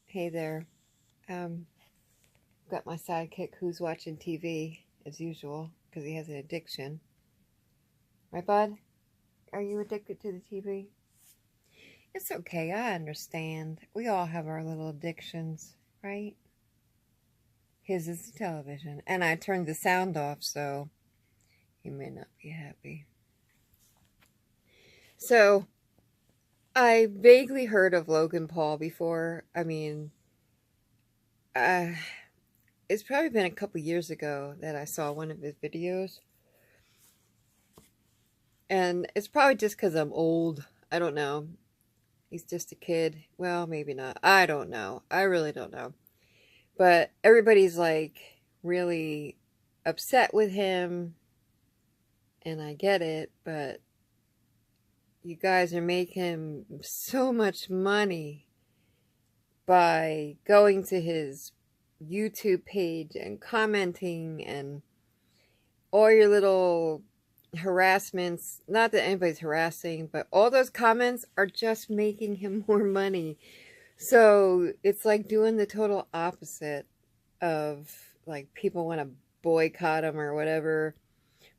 Hey there. Got my sidekick who's watching TV as usual because he has an addiction. Right, bud? Are you addicted to the TV? It's okay. I understand. We all have our little addictions, right? His is the television. And I turned the sound off, so he may not be happy. So, I vaguely heard of Logan Paul before. It's probably been a couple years ago that I saw one of his videos. And it's probably just because I'm old. I don't know. He's just a kid. Well, maybe not. I don't know. I really don't know. But everybody's like really upset with him. And I get it. But you guys are making so much money by going to his YouTube page and commenting and all your little harassments. Not that anybody's harassing, but all those comments are just making him more money. So it's like doing the total opposite of like people want to boycott him or whatever.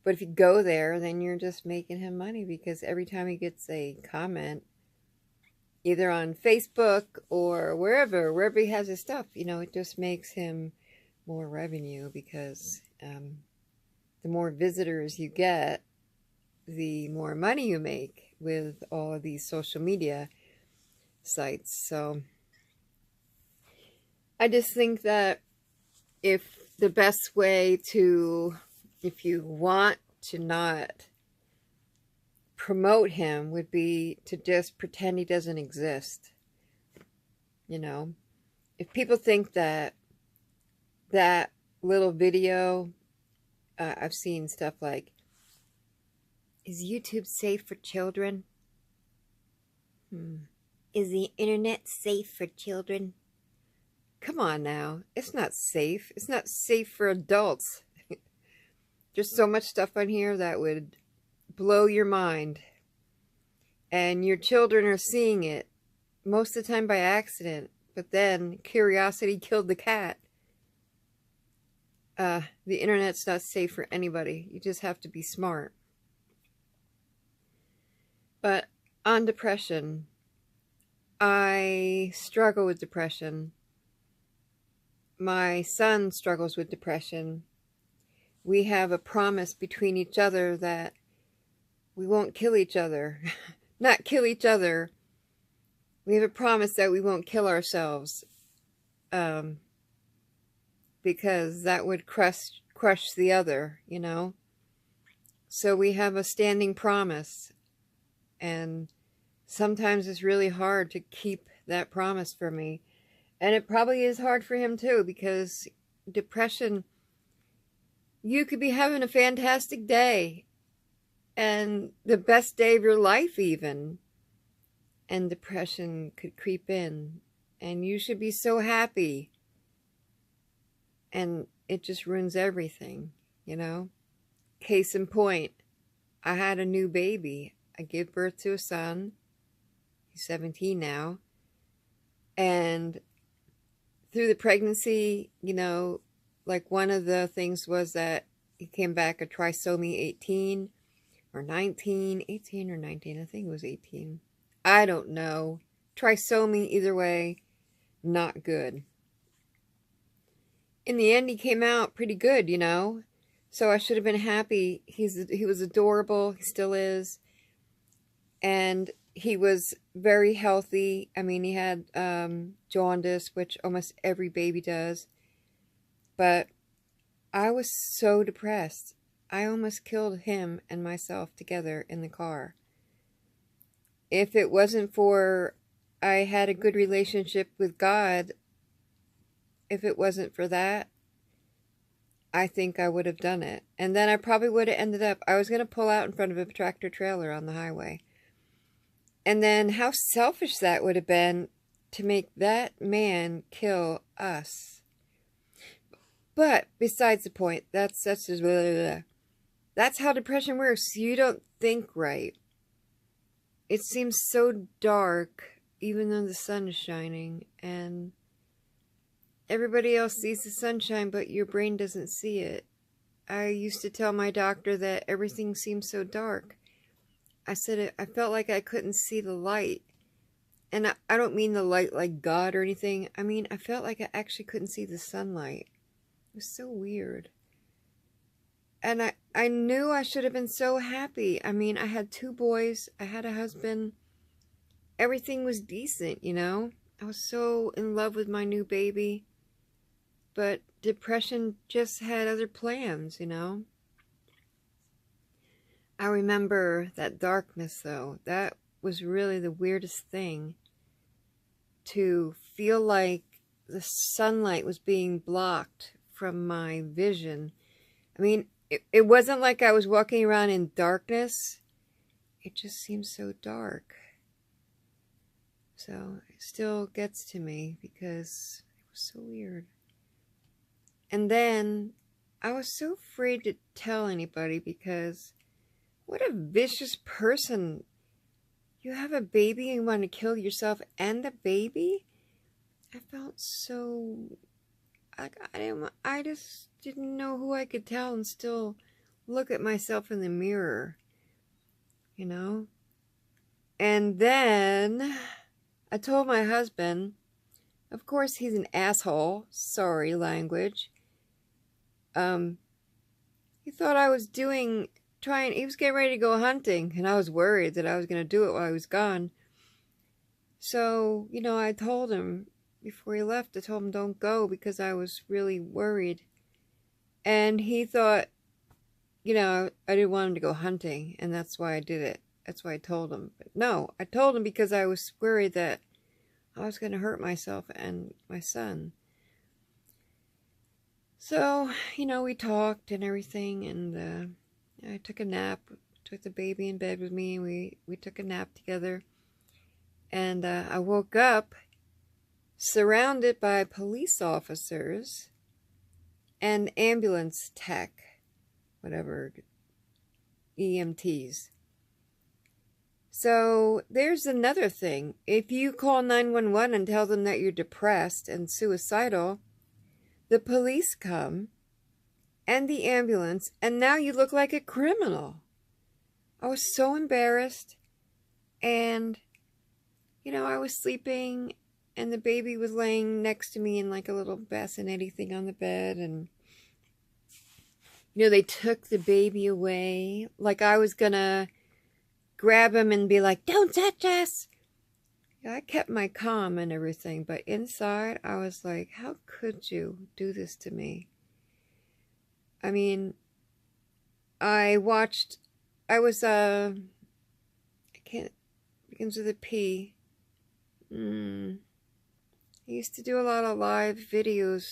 But if you go there, then you're just making him money because every time he gets a comment, either on Facebook or wherever he has his stuff, it just makes him more revenue because the more visitors you get, the more money you make with all of these social media sites. So I just think that if the best way to, if you want to not promote him, would be to just pretend he doesn't exist. If people think that little video, I've seen stuff like, is YouTube safe for children? Is the internet safe for children? Come on now. It's not safe. It's not safe for adults. There's so much stuff on here that would blow your mind. And your children are seeing it most of the time by accident. But then curiosity killed the cat. The internet's not safe for anybody. You just have to be smart. But on depression, I struggle with depression. My son struggles with depression. We have a promise between each other that we won't kill each other. Not kill each other. We have a promise that we won't kill ourselves. Because that would crush the other, So we have a standing promise. And sometimes it's really hard to keep that promise for me. And it probably is hard for him too, because depression, you could be having a fantastic day and the best day of your life even, and depression could creep in and you should be so happy and it just ruins everything, Case in point, I had a new baby. I gave birth to a son. He's 17 now. And through the pregnancy, like one of the things was that he came back a Trisomy-18 or 19, 18 or 19. I think it was 18. I don't know. Trisomy, either way, not good. In the end, he came out pretty good, So I should have been happy. He was adorable. He still is. And he was very healthy. I mean, he had jaundice, which almost every baby does. But I was so depressed. I almost killed him and myself together in the car. If it wasn't for I had a good relationship with God, if it wasn't for that, I think I would have done it. And then I probably would have ended up, I was going to pull out in front of a tractor trailer on the highway. And then how selfish that would have been to make that man kill us. But besides the point, that's just blah, blah, blah. That's how depression works. You don't think right. It seems so dark, even though the sun is shining. And everybody else sees the sunshine, but your brain doesn't see it. I used to tell my doctor that everything seemed so dark. I said I felt like I couldn't see the light. And I don't mean the light like God or anything. I mean, I felt like I actually couldn't see the sunlight. It was so weird. And I knew I should have been so happy. I mean, I had 2 boys. I had a husband. Everything was decent, you know. I was so in love with my new baby. But depression just had other plans, you know. I remember that darkness, though. That was really the weirdest thing. To feel like the sunlight was being blocked from my vision. I mean, it wasn't like I was walking around in darkness. It just seemed so dark. So it still gets to me because it was so weird. And then I was so afraid to tell anybody because what a vicious person. You have a baby and you want to kill yourself and the baby? I felt so... I just didn't know who I could tell and still look at myself in the mirror. You know? And then I told my husband, of course he's an asshole. Sorry, language. He thought I was he was getting ready to go hunting, and I was worried that I was going to do it while I was gone. So, you know, I told him before he left, I told him don't go because I was really worried. And he thought, you know, I didn't want him to go hunting, and that's why I did it. That's why I told him. But no, I told him because I was worried that I was going to hurt myself and my son. So, you know, we talked and everything, and I took a nap, took the baby in bed with me, and we took a nap together. And I woke up surrounded by police officers and ambulance tech, whatever, EMTs. So there's another thing. If you call 911 and tell them that you're depressed and suicidal, the police come and the ambulance, and now you look like a criminal. I was so embarrassed, and, you know, I was sleeping, and the baby was laying next to me in like a little bassinet thing on the bed, and, you know, they took the baby away, like I was gonna grab him and be like, don't touch us! Yeah, I kept my calm and everything, but inside I was like, how could you do this to me? I mean, I was, I can't, begins with a P. I used to do a lot of live videos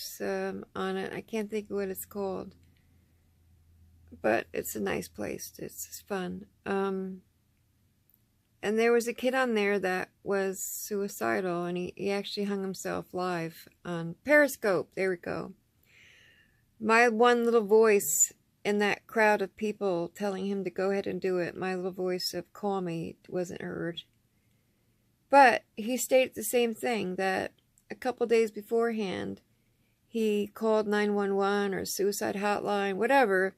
on it. I can't think of what it's called. But it's a nice place. It's fun. And there was a kid on there that was suicidal, and he actually hung himself live on Periscope. There we go. My one little voice in that crowd of people telling him to go ahead and do it, my little voice of call me wasn't heard. But he stated the same thing, that a couple days beforehand, he called 911 or suicide hotline, whatever,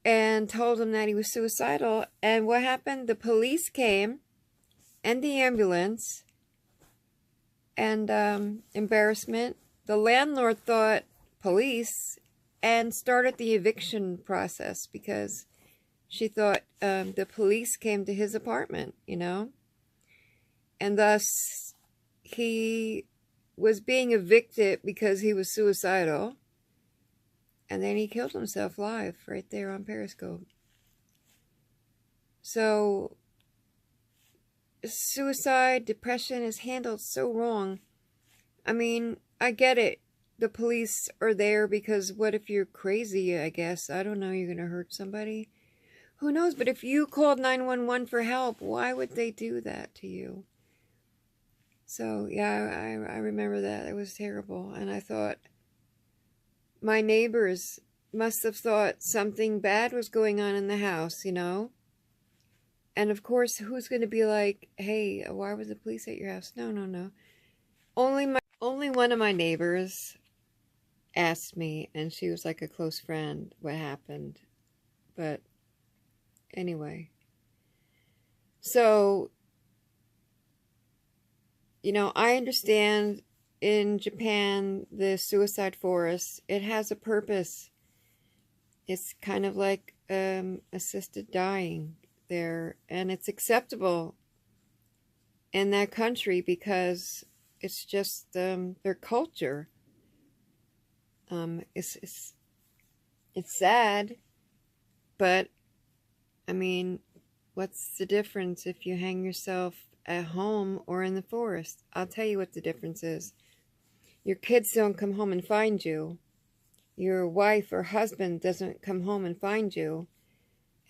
and told him that he was suicidal. And what happened? The police came and the ambulance, and embarrassment. The landlord thought police and started the eviction process because she thought the police came to his apartment, you know, and thus he was being evicted because he was suicidal. And then he killed himself live right there on Periscope. So, suicide, depression is handled so wrong. I mean, I get it. The police are there because what if you're crazy, I guess. I don't know, you're going to hurt somebody. Who knows? But if you called 911 for help, why would they do that to you? So, yeah, I remember that. It was terrible. And I thought, my neighbors must have thought something bad was going on in the house, you know? And of course, who's going to be like, hey, why was the police at your house? No, no, no. Only one of my neighbors asked me, and she was like a close friend, what happened. But anyway, so, you know, I understand in Japan, the suicide forest, it has a purpose. It's kind of like assisted dying there, and it's acceptable in that country because it's just their culture. It's sad, but I mean, what's the difference if you hang yourself at home or in the forest? I'll tell you what the difference is. Your kids don't come home and find you. Your wife or husband doesn't come home and find you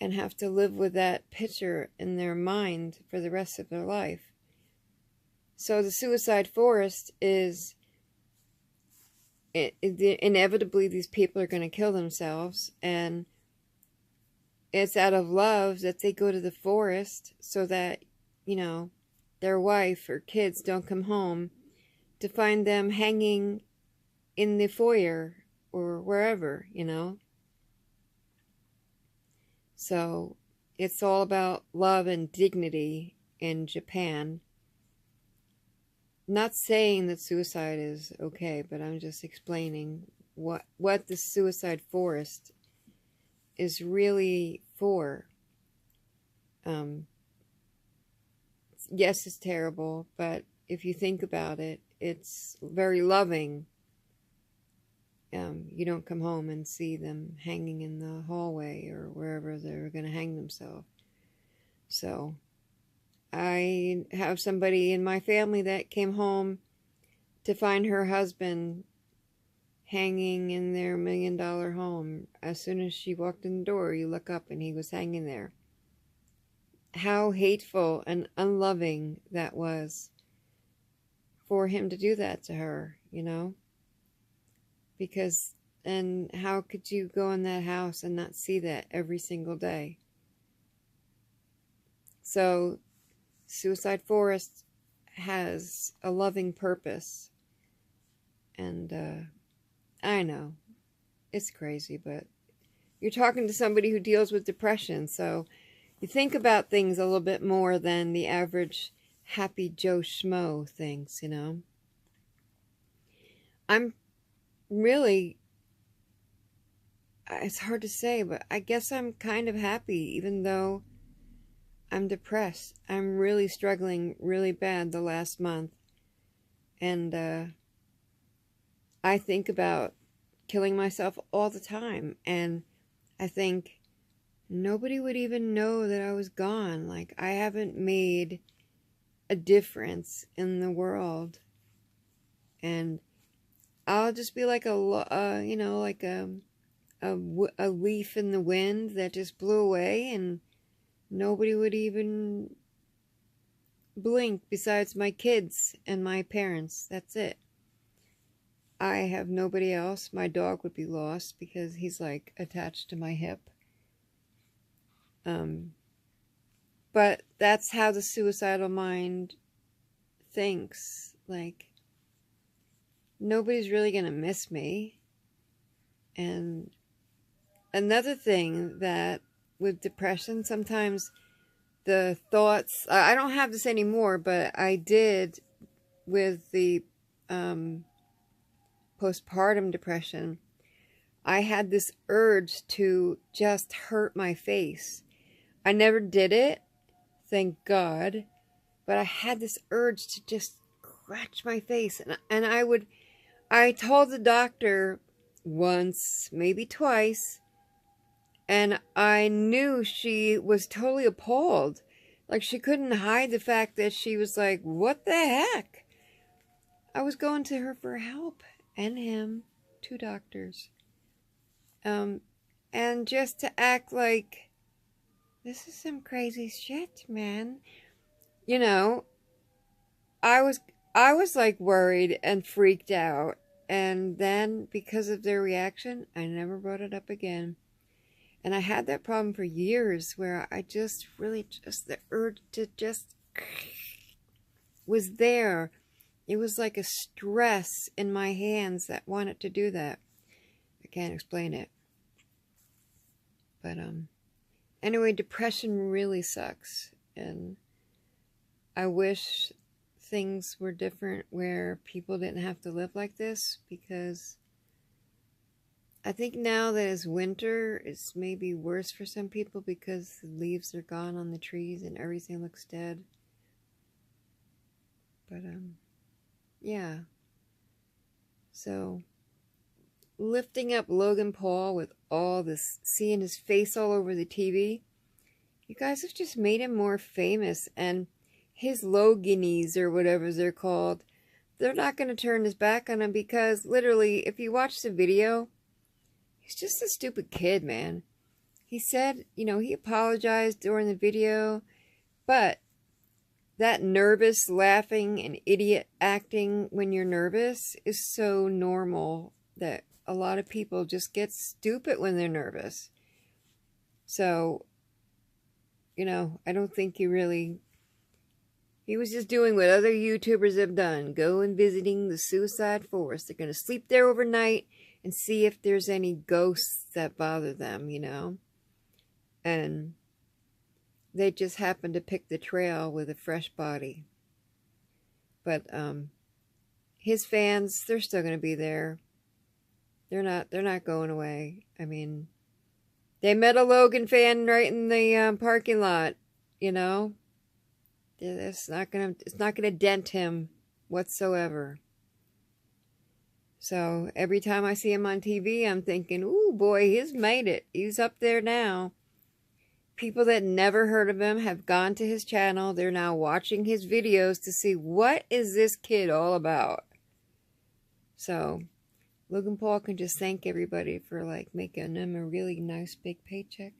and have to live with that picture in their mind for the rest of their life. So the suicide forest is, inevitably these people are going to kill themselves, and it's out of love that they go to the forest so that, you know, their wife or kids don't come home to find them hanging in the foyer or wherever, you know. So it's all about love and dignity in Japan. Not saying that suicide is okay, but I'm just explaining what the suicide forest is really for. Yes, it's terrible, but if you think about it, it's very loving. You don't come home and see them hanging in the hallway or wherever they're going to hang themselves. So I have somebody in my family that came home to find her husband hanging in their $1 million home. As soon as she walked in the door, you look up and he was hanging there. How hateful and unloving that was for him to do that to her, you know? Because, and how could you go in that house and not see that every single day? So, Suicide Forest has a loving purpose. And, I know, it's crazy, but you're talking to somebody who deals with depression, so you think about things a little bit more than the average happy Joe Schmo thinks, you know? I'm really, it's hard to say, but I guess I'm kind of happy, even though I'm depressed. I'm really struggling really bad the last month. And I think about killing myself all the time. And I think nobody would even know that I was gone. Like, I haven't made a difference in the world. And I'll just be like you know, like a leaf in the wind that just blew away, and nobody would even blink besides my kids and my parents. That's it. I have nobody else. My dog would be lost because he's like attached to my hip. But that's how the suicidal mind thinks. Like, nobody's really going to miss me. And another thing that with depression, sometimes the thoughts, I don't have this anymore, but I did with the postpartum depression. I had this urge to just hurt my face. I never did it, thank God, but I had this urge to just scratch my face. And I told the doctor once, maybe twice, and I knew she was totally appalled. Like, she couldn't hide the fact that she was like, what the heck? I was going to her for help, and him, 2 doctors. And just to act like, this is some crazy shit, man. You know, I was like worried and freaked out. And then, because of their reaction, I never brought it up again. And I had that problem for years where I just really, the urge to just was there. it was like a stress in my hands that wanted to do that. I can't explain it. But, anyway, depression really sucks. And I wish things were different where people didn't have to live like this, because I think now that it's winter, it's maybe worse for some people because the leaves are gone on the trees and everything looks dead. But, yeah. So, lifting up Logan Paul with all this, seeing his face all over the TV, you guys have just made him more famous. And his Loganies, or whatever they're called, they're not going to turn his back on him, because literally, if you watch the video, he's just a stupid kid, man. He said, you know, he apologized during the video, but that nervous laughing and idiot acting when you're nervous is so normal that a lot of people just get stupid when they're nervous. So, you know, I don't think he was just doing what other YouTubers have done. Go and visiting the suicide forest. They're going to sleep there overnight and see if there's any ghosts that bother them, you know. And they just happen to pick the trail with a fresh body. But his fans, they're still going to be there. They're not going away. I mean, they met a Logan fan right in the parking lot, you know. It's not gonna dent him whatsoever. So every time I see him on TV, I'm thinking, ooh boy, he's made it. He's up there now. People that never heard of him have gone to his channel. They're now watching his videos to see, what is this kid all about? So Logan Paul can just thank everybody for like making him a really nice big paycheck.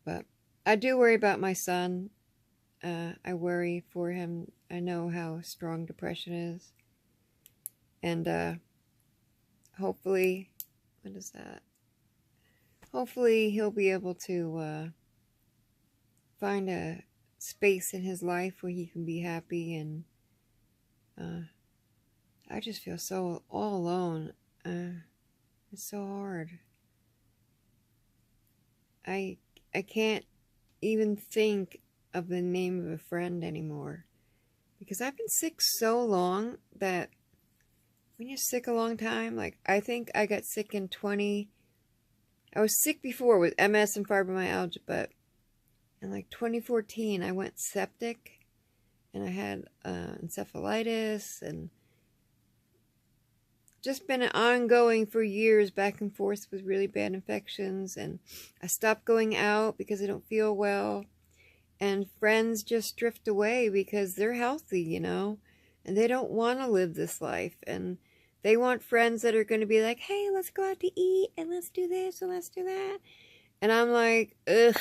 But I do worry about my son. I worry for him. I know how strong depression is. And hopefully, what is that? Hopefully he'll be able to find a space in his life where he can be happy. And I just feel so all alone. It's so hard. I can't even think of the name of a friend anymore, because I've been sick so long that when you're sick a long time, like I think I got sick in I was sick before with MS and fibromyalgia, but in like 2014 I went septic and I had encephalitis, and just been ongoing for years, back and forth with really bad infections. And I stopped going out because I don't feel well. And friends just drift away because they're healthy, you know. And they don't want to live this life. And they want friends that are going to be like, hey, let's go out to eat. And let's do this and let's do that. And I'm like, ugh.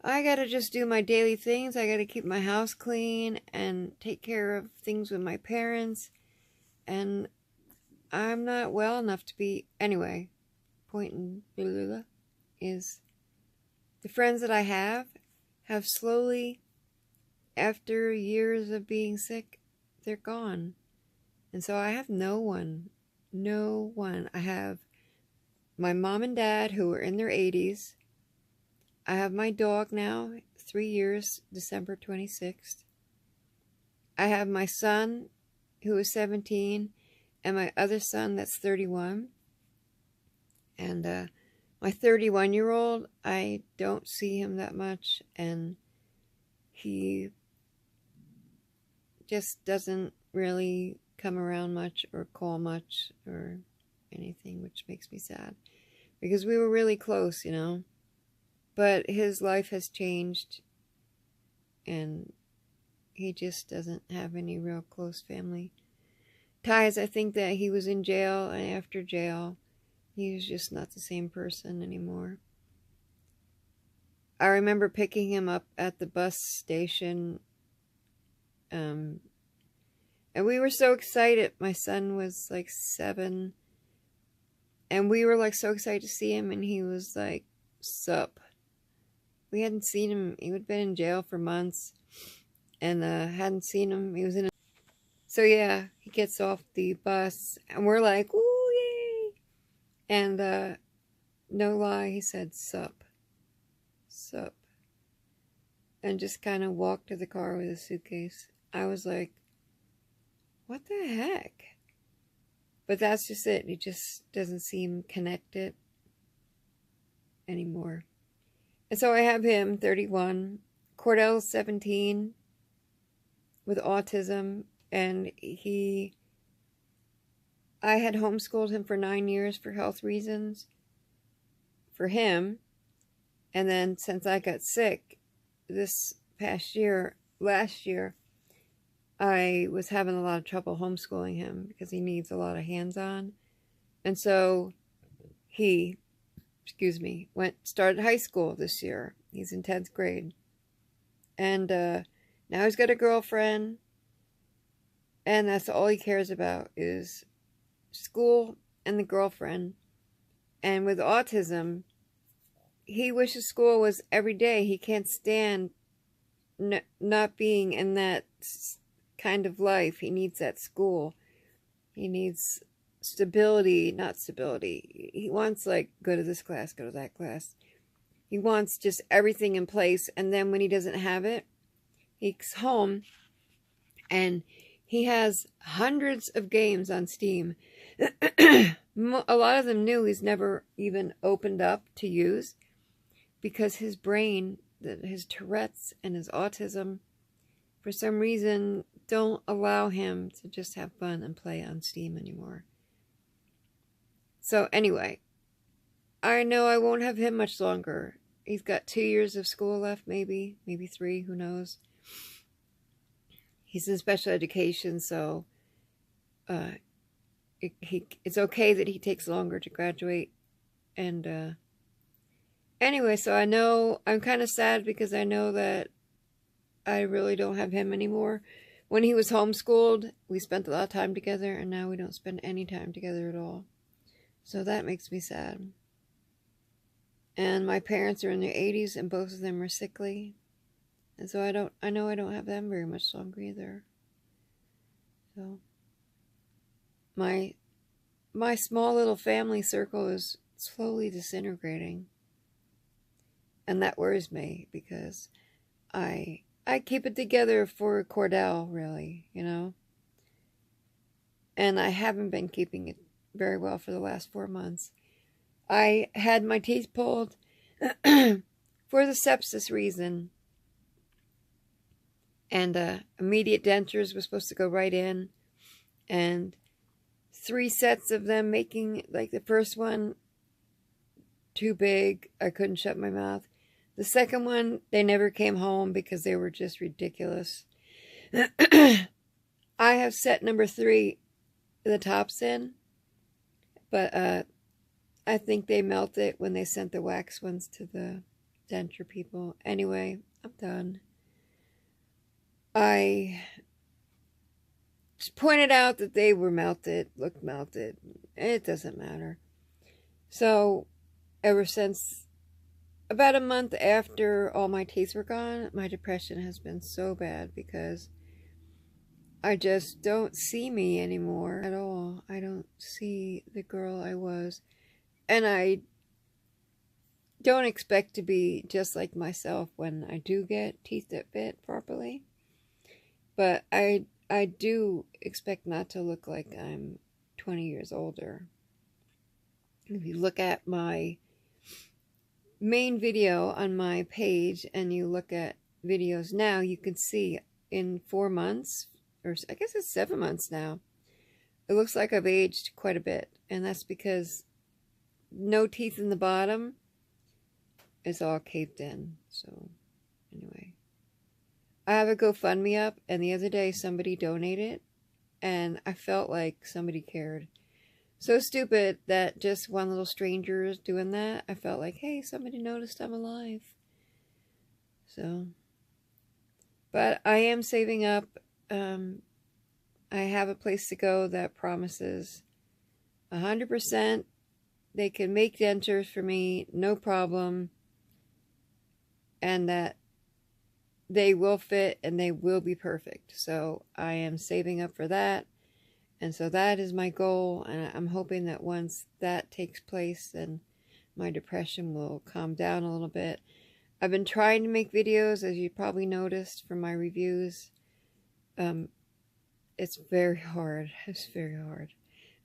I got to just do my daily things. I got to keep my house clean and take care of things with my parents. And I'm not well enough to be... Anyway, point in is the friends that I have slowly, after years of being sick, they're gone. And so I have no one. No one. I have my mom and dad who are in their 80s. I have my dog now, 3 years, December 26th. I have my son who is 17. And my other son, that's 31. And my 31-year-old, I don't see him that much. And he just doesn't really come around much or call much or anything, which makes me sad. Because we were really close, you know. But his life has changed. And he just doesn't have any real close family ties. I think that he was in jail, and after jail, he was just not the same person anymore. I remember picking him up at the bus station, and we were so excited. My son was like 7, and we were like so excited to see him, and he was like, sup. We hadn't seen him. He had been in jail for months, and hadn't seen him. He was in a... So yeah, he gets off the bus, and we're like, ooh, yay! And no lie, he said, sup, sup, and just kind of walked to the car with his suitcase. I was like, what the heck? But that's just it. He just doesn't seem connected anymore. And so I have him, 31, Cordell's 17, with autism, and I had homeschooled him for 9 years for health reasons, for him, and then since I got sick this last year, I was having a lot of trouble homeschooling him because he needs a lot of hands-on. And so he, started high school this year. He's in 10th grade. And now he's got a girlfriend. And that's all he cares about is school and the girlfriend. And with autism, he wishes school was every day. He can't stand not being in that kind of life. He needs that school. He needs stability, not stability. He wants, like, go to this class, go to that class. He wants just everything in place. And then when he doesn't have it, he's home and he has hundreds of games on Steam. A lot of them new he's never even opened up to use because his brain, his Tourette's and his autism, for some reason, don't allow him to just have fun and play on Steam anymore. So anyway, I know I won't have him much longer. He's got 2 years of school left, maybe 3, who knows. He's in special education, so it's okay that he takes longer to graduate. And anyway, so I know I'm kind of sad because I know that I really don't have him anymore. When he was homeschooled, we spent a lot of time together, and now we don't spend any time together at all. So that makes me sad. And my parents are in their 80s, and both of them are sickly. And so I know I don't have them very much longer either. So my small little family circle is slowly disintegrating. And that worries me because I keep it together for Cordell, really, you know. And I haven't been keeping it very well for the last 4 months. I had my teeth pulled for the sepsis reason. And immediate dentures were supposed to go right in. And 3 sets of them making, like the first one, too big. I couldn't shut my mouth. The second one, they never came home because they were just ridiculous. I have set number 3, the tops in. But I think they melted when they sent the wax ones to the denture people. Anyway, I'm done. I just pointed out that they were melted, looked melted. It doesn't matter. So, ever since about a month after all my teeth were gone, my depression has been so bad because I just don't see me anymore at all. I don't see the girl I was. And I don't expect to be just like myself when I do get teeth that fit properly. But I do expect not to look like I'm 20 years older. If you look at my main video on my page and you look at videos now, you can see in 4 months, or I guess it's 7 months now, it looks like I've aged quite a bit. And that's because no teeth in the bottom is all caved in. So anyway, I have a GoFundMe up, and the other day somebody donated, and I felt like somebody cared. So stupid that just one little stranger is doing that. I felt like, hey, somebody noticed I'm alive. So, but I am saving up. I have a place to go that promises 100% they can make dentures for me, no problem. And that they will fit and they will be perfect. So I am saving up for that. And so that is my goal. And I'm hoping that once that takes place, then my depression will calm down a little bit. I've been trying to make videos, as you probably noticed from my reviews. It's very hard. It's very hard.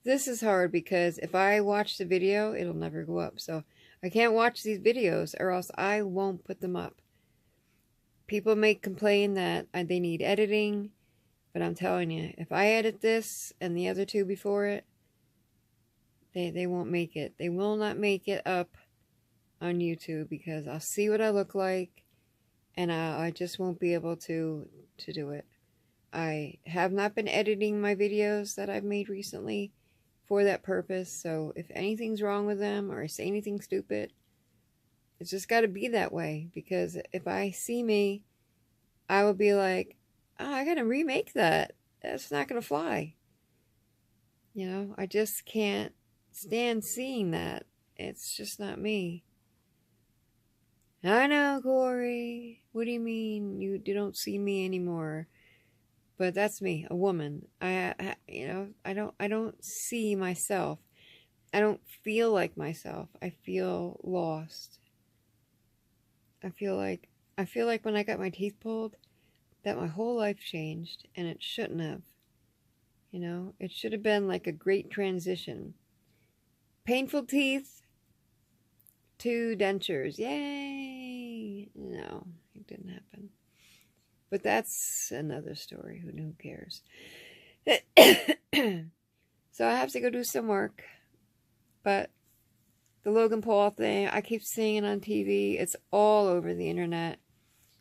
This is hard because if I watch the video, it'll never go up. So I can't watch these videos or else I won't put them up. People may complain that they need editing, but I'm telling you, if I edit this and the other two before it, they won't make it. They will not make it up on YouTube because I'll see what I look like and I just won't be able to do it. I have not been editing my videos that I've made recently for that purpose. So if anything's wrong with them or I say anything stupid, it's just got to be that way. Because if I see me, I will be like, oh, I got to remake that. That's not going to fly. You know, I just can't stand seeing that. It's just not me. I know, Corey. What do you mean you don't see me anymore? But that's me, a woman. I don't see myself. I don't feel like myself. I feel lost. I feel like when I got my teeth pulled, that my whole life changed, and it shouldn't have. You know, it should have been like a great transition. Painful teeth to dentures. Yay! No, it didn't happen. But that's another story. Who cares? So I have to go do some work. But the Logan Paul thing, I keep seeing it on TV. It's all over the internet.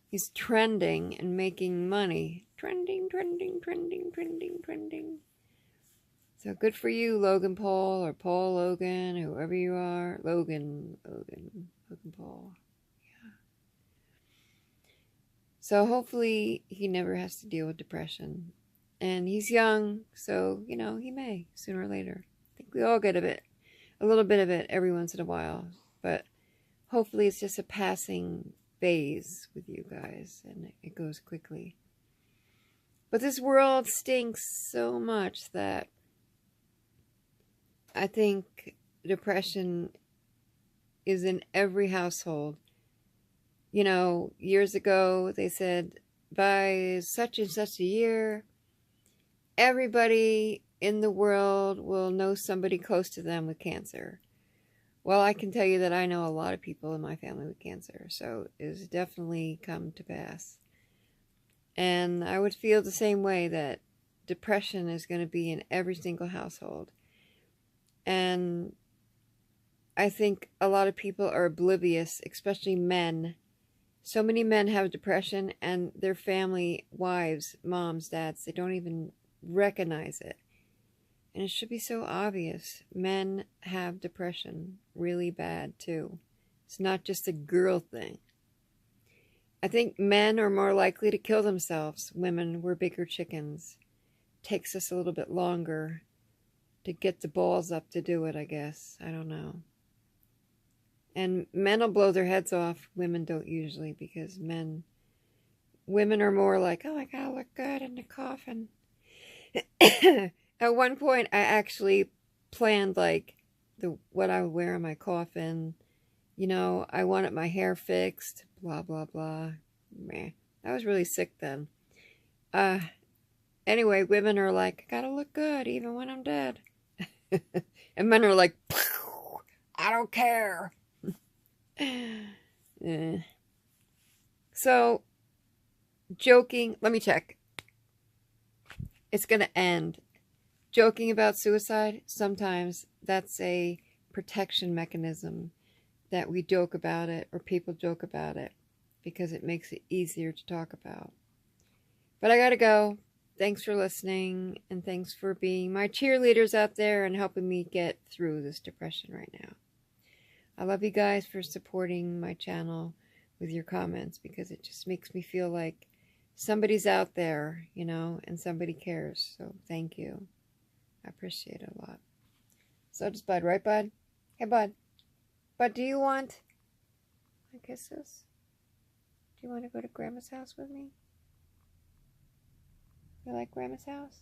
He's trending and making money. Trending, trending, trending, trending, trending. So good for you, Logan Paul, or Paul Logan, whoever you are. Logan Paul. Yeah. So hopefully he never has to deal with depression. And he's young, so, you know, he may, sooner or later. I think we all get a little bit of it every once in a while. But hopefully it's just a passing phase with you guys, and it goes quickly. But this world stinks so much that I think depression is in every household. You know, years ago they said by such and such a year, everybody in the world will know somebody close to them with cancer. Well, I can tell you that I know a lot of people in my family with cancer, so it has definitely come to pass. And I would feel the same way, that depression is going to be in every single household. And I think a lot of people are oblivious, especially men. So many men have depression, and their family, wives, moms, dads, they don't even recognize it. And it should be so obvious. Men have depression really bad too. It's not just a girl thing. I think men are more likely to kill themselves. Women, we're bigger chickens. Takes us a little bit longer to get the balls up to do it, I guess. I don't know. And men will blow their heads off. Women don't usually, because women are more like, oh, I gotta look good in the coffin. At one point, I actually planned like what I would wear in my coffin. You know, I wanted my hair fixed, blah, blah, blah. Meh. I was really sick then. Anyway, women are like, I gotta look good even when I'm dead. And men are like, I don't care. So, joking, let me check. It's going to end. Joking about suicide, sometimes that's a protection mechanism, that we joke about it, or people joke about it, because it makes it easier to talk about. But I gotta go. Thanks for listening, and thanks for being my cheerleaders out there and helping me get through this depression right now. I love you guys for supporting my channel with your comments, because it just makes me feel like somebody's out there, you know, and somebody cares. So thank you. I appreciate it a lot. So does Bud, right, Bud? Hey, Bud. Bud, do you want kisses? Do you want to go to Grandma's house with me? You like Grandma's house?